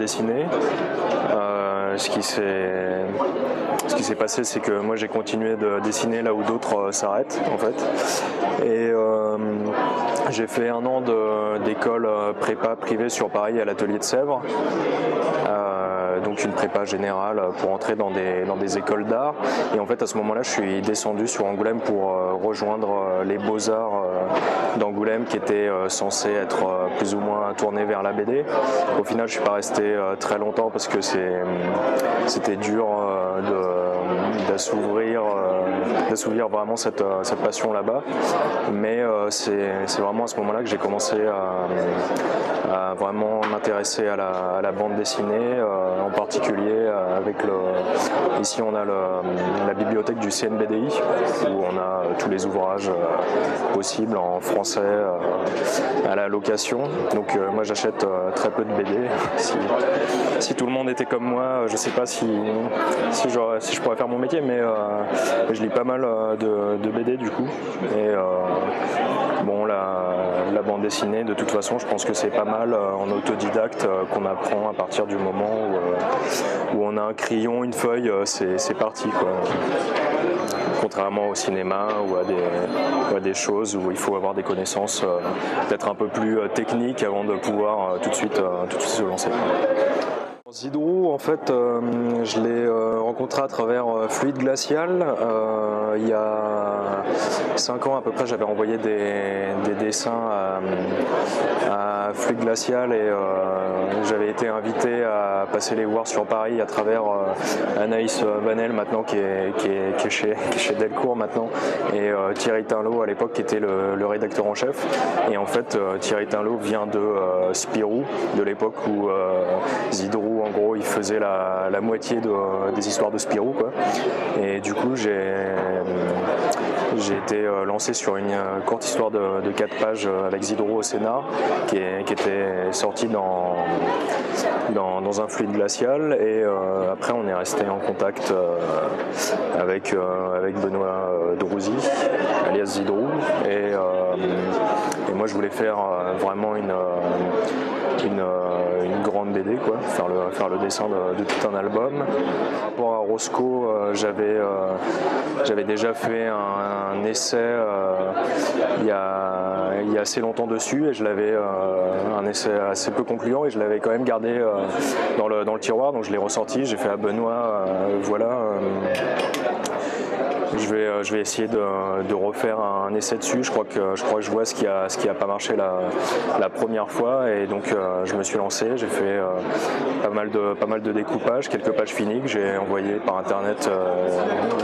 dessiner. Ce qui s'est passé, c'est que moi j'ai continué de dessiner là où d'autres s'arrêtent en fait. Et j'ai fait un an d'école prépa privée sur Paris à l'atelier de Sèvres. Donc une prépa générale pour entrer dans des écoles d'art. Et en fait à ce moment-là je suis descendu sur Angoulême pour rejoindre les Beaux-Arts d'Angoulême qui étaient censés être plus ou moins tournés vers la BD. Au final je suis pas resté très longtemps parce que c'était dur d'assouvir vraiment cette passion là-bas. Mais c'est vraiment à ce moment-là que j'ai commencé à vraiment m'intéresser à la bande dessinée, en particulier avec ici on a la bibliothèque du CNBDI où on a tous les ouvrages possibles en français à la location. Donc moi j'achète très peu de BD. Si tout le monde était comme moi, je sais pas si je pourrais faire mon métier, mais je lis pas mal de BD du coup. Et bon, la bande dessinée, de toute façon, je pense que c'est pas mal en autodidacte qu'on apprend à partir du moment où on a un crayon, une feuille, c'est parti, quoi. Contrairement au cinéma ou à des choses où il faut avoir des connaissances peut-être un peu plus techniques avant de pouvoir tout de suite se lancer. Zidrou, en fait, je l'ai rencontré à travers Fluide Glacial. Il y a 5 ans à peu près, j'avais envoyé des dessins à Fluide Glacial et j'avais été invité à passer les voir sur Paris à travers Anaïs Vanel maintenant qui est chez Delcourt maintenant, et Thierry Tinlot à l'époque qui était le rédacteur en chef. Et en fait Thierry Tinlot vient de Spirou, de l'époque où Zidrou en gros il faisait la moitié des histoires de Spirou, quoi. Et du coup j'ai été lancé sur une courte histoire de 4 pages avec Zidrou au Sénat qui était sortie dans un fluide glacial. Et après on est resté en contact avec Benoît Drouzy alias Zidrou, et moi je voulais faire vraiment une grande BD, quoi, faire le dessin de tout un album. Par rapport à Roscoe, j'avais déjà fait un essai il y a assez longtemps dessus, et je l'avais un essai assez peu concluant, et je l'avais quand même gardé dans le tiroir, donc je l'ai ressorti, j'ai fait à Benoît, voilà. Je vais essayer de refaire un essai dessus. Je crois que je vois ce qui a pas marché la première fois, et donc je me suis lancé. J'ai fait pas mal de découpage, quelques pages finies que j'ai envoyées par internet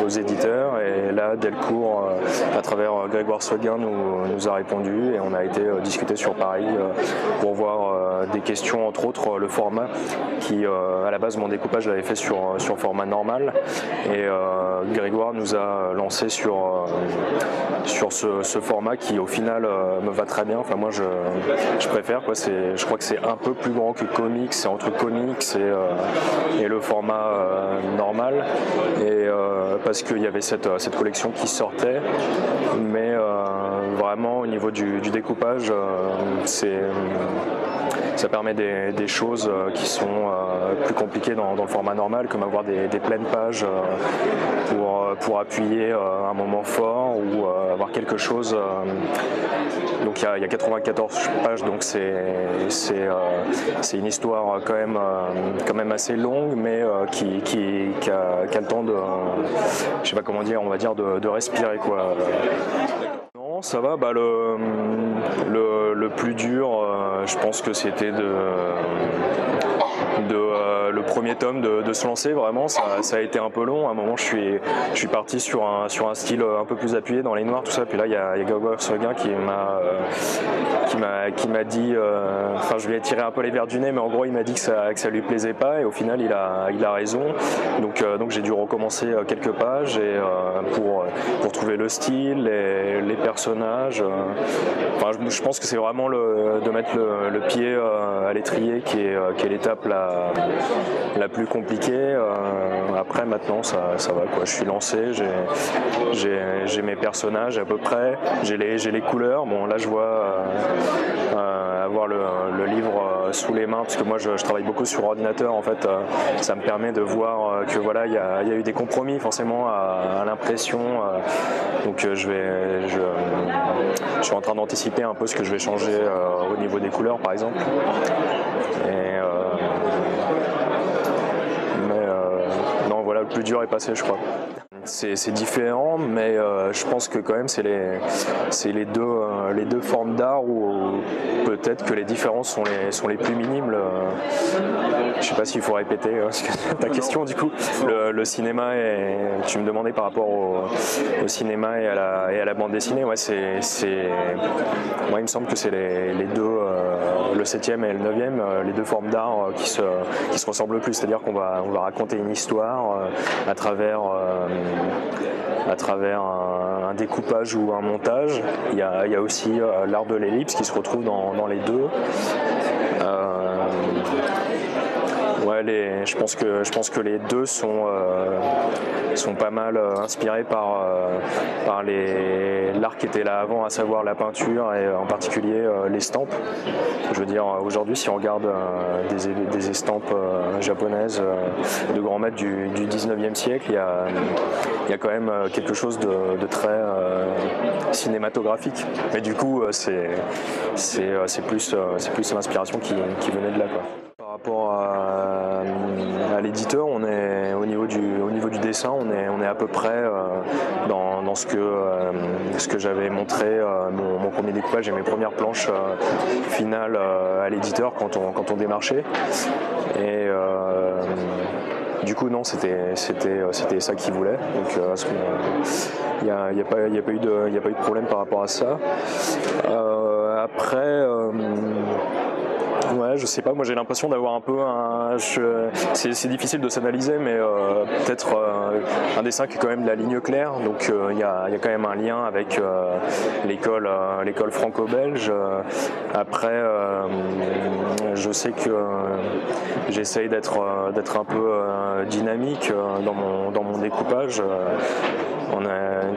aux éditeurs, et là Delcourt à travers Grégoire Seguin nous a répondu, et on a été discuter sur Paris pour voir des questions, entre autres le format qui à la base mon découpage je l'avais fait sur format normal, et Grégoire nous a lancé sur ce format qui au final me va très bien. Enfin moi je préfère, quoi. Je crois que c'est un peu plus grand que comics, c'est entre comics et le format normal, et parce qu'il y avait cette collection qui sortait, mais vraiment au niveau du découpage ça permet des choses qui sont plus compliquées dans le format normal, comme avoir des pleines pages pour appuyer un moment fort, ou avoir quelque chose. Donc il y a 94 pages, donc c'est une histoire quand même assez longue, mais qui a le temps de, je sais pas comment dire, on va dire de respirer, quoi. Non, ça va. Bah le plus dur, je pense que c'était le premier tome de se lancer. Vraiment ça a été un peu long. À un moment je suis parti sur un style un peu plus appuyé dans les noirs, tout ça, puis là il y a Grégoire Seguin qui m'a dit, enfin je lui ai tiré un peu les verres du nez, mais en gros il m'a dit que ça lui plaisait pas, et au final il a raison. Donc j'ai dû recommencer quelques pages, et pour trouver le style, les personnages. Enfin je pense que c'est vraiment de mettre le pied à l'étrier qui est l'étape la plus compliquée. Après maintenant ça va, quoi. Je suis lancé, j'ai mes personnages à peu près, j'ai les couleurs. Bon là je vois avoir le livre sous les mains, parce que moi je travaille beaucoup sur ordinateur. En fait, ça me permet de voir que voilà, il y a eu des compromis forcément à l'impression. Donc je suis en train d'anticiper un peu ce que je vais changer au niveau des couleurs, par exemple. Non, voilà, le plus dur est passé, je crois. C'est différent, mais je pense que quand même c'est les deux formes d'art où peut-être que les différences sont les plus minimes. Je sais pas s'il faut répéter ta question du coup. Le cinéma, tu me demandais par rapport au cinéma et à la bande dessinée. Ouais, moi il me semble que c'est les deux, le 7e et le 9e, les deux formes d'art qui se ressemblent le plus. C'est-à-dire qu'on va raconter une histoire à travers un découpage ou un montage. Il y a aussi l'art de l'ellipse qui se retrouve dans les deux. Ouais, je pense que les deux sont pas mal inspirés par l'art qui était là avant, à savoir la peinture et en particulier l'estampe. Je veux dire, aujourd'hui, si on regarde des estampes japonaises de grands maîtres du 19e siècle, il y a quand même quelque chose de très cinématographique. Mais du coup, c'est plus l'inspiration qui venait de là, quoi. Par rapport à l'éditeur, on est au niveau du dessin, on est à peu près dans ce que j'avais montré, mon premier découpage et mes premières planches finales à l'éditeur quand on démarchait. Et du coup non, c'était ça qu'il voulait. Donc à ce moment-là, il n'y a pas eu de problème par rapport à ça. Après. Ouais, je sais pas, moi j'ai l'impression d'avoir un peu c'est difficile de s'analyser, mais peut-être un dessin qui est quand même de la ligne claire, donc il y a quand même un lien avec l'école franco-belge. Après, je sais que j'essaye d'être un peu dynamique dans mon découpage.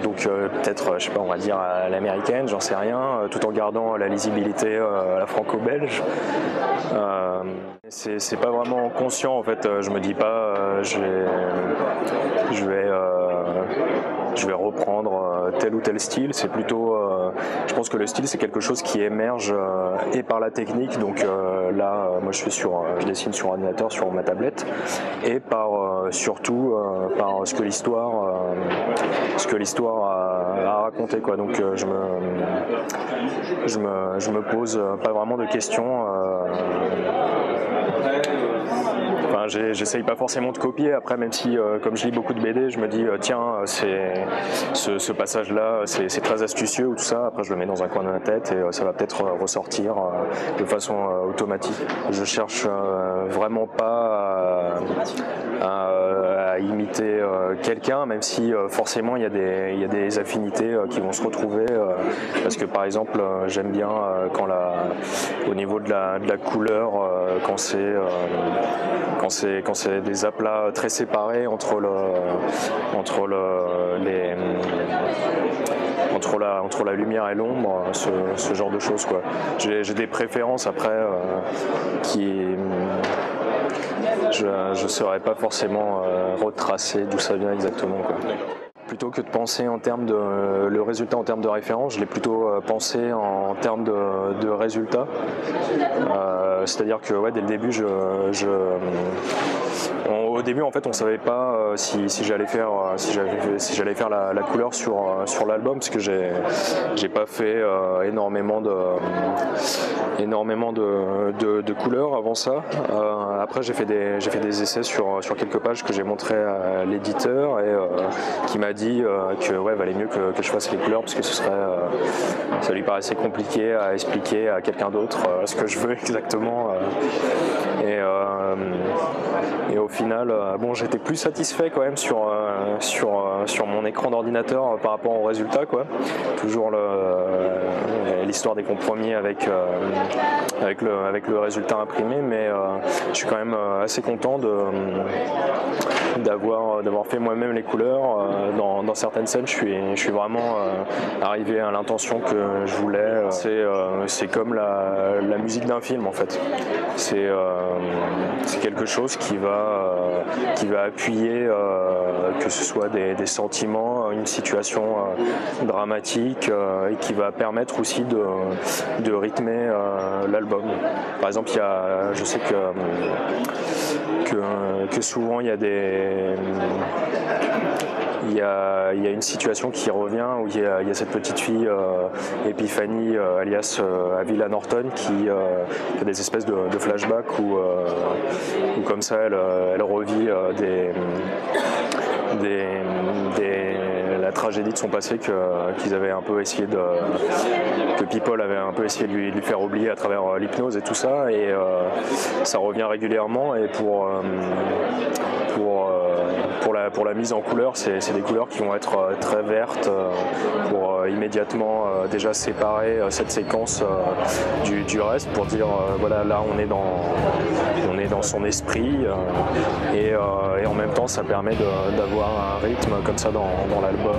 Donc peut-être, je sais pas, on va dire à l'américaine, j'en sais rien, tout en gardant la lisibilité à la franco-belge. C'est pas vraiment conscient en fait, je me dis pas je vais reprendre tel ou tel style, c'est plutôt je pense que le style c'est quelque chose qui émerge et par la technique, donc là moi je dessine sur ordinateur, sur ma tablette, et surtout par ce que l'histoire a raconté, quoi. Donc je me pose pas vraiment de questions. Enfin, j'essaye pas forcément de copier, après même si comme je lis beaucoup de BD, je me dis tiens, ce passage-là c'est très astucieux ou tout ça, après je le mets dans un coin de ma tête et ça va peut-être ressortir de façon automatique. Je cherche vraiment pas à imiter quelqu'un, même si forcément il y a des affinités qui vont se retrouver, parce que par exemple j'aime bien au niveau de la couleur, quand c'est des aplats très séparés entre la lumière et l'ombre, ce genre de choses, quoi. J'ai des préférences après je saurais pas forcément retracer d'où ça vient exactement, quoi. Plutôt que de penser le résultat en termes de référence, je l'ai plutôt pensé en termes de résultat. C'est-à-dire que ouais, dès le début, au début en fait on savait pas si j'allais faire la couleur sur l'album, parce que j'ai pas fait énormément de couleurs avant ça. Après j'ai fait des essais sur quelques pages que j'ai montré à l'éditeur et qui m'a dit que ouais, valait mieux que je fasse les couleurs, parce que ça lui paraissait compliqué à expliquer à quelqu'un d'autre ce que je veux exactement. Et au final, bon, j'étais plus satisfait quand même sur mon écran d'ordinateur par rapport au résultat, quoi. Toujours l'histoire des compromis avec le résultat imprimé, mais je suis quand même assez content d'avoir fait moi-même les couleurs. Dans certaines scènes, je suis vraiment arrivé à l'intention que je voulais. C'est comme la musique d'un film en fait. C'est quelque chose qui va appuyer, que ce soit des sentiments, une situation dramatique, et qui va permettre aussi de rythmer l'album. Par exemple, je sais que souvent il y a une situation qui revient où il y a cette petite fille Epiphany alias Avila Norton qui a des espèces de flashbacks où comme ça elle revit la tragédie de son passé qu'ils avaient un peu essayé que People avait un peu essayé de lui faire oublier à travers l'hypnose et tout ça, et ça revient régulièrement. Et pour la mise en couleur, c'est des couleurs qui vont être très vertes pour immédiatement déjà séparer cette séquence du reste, pour dire voilà, là on est dans son esprit, et en même temps ça permet d'avoir un rythme comme ça dans l'album.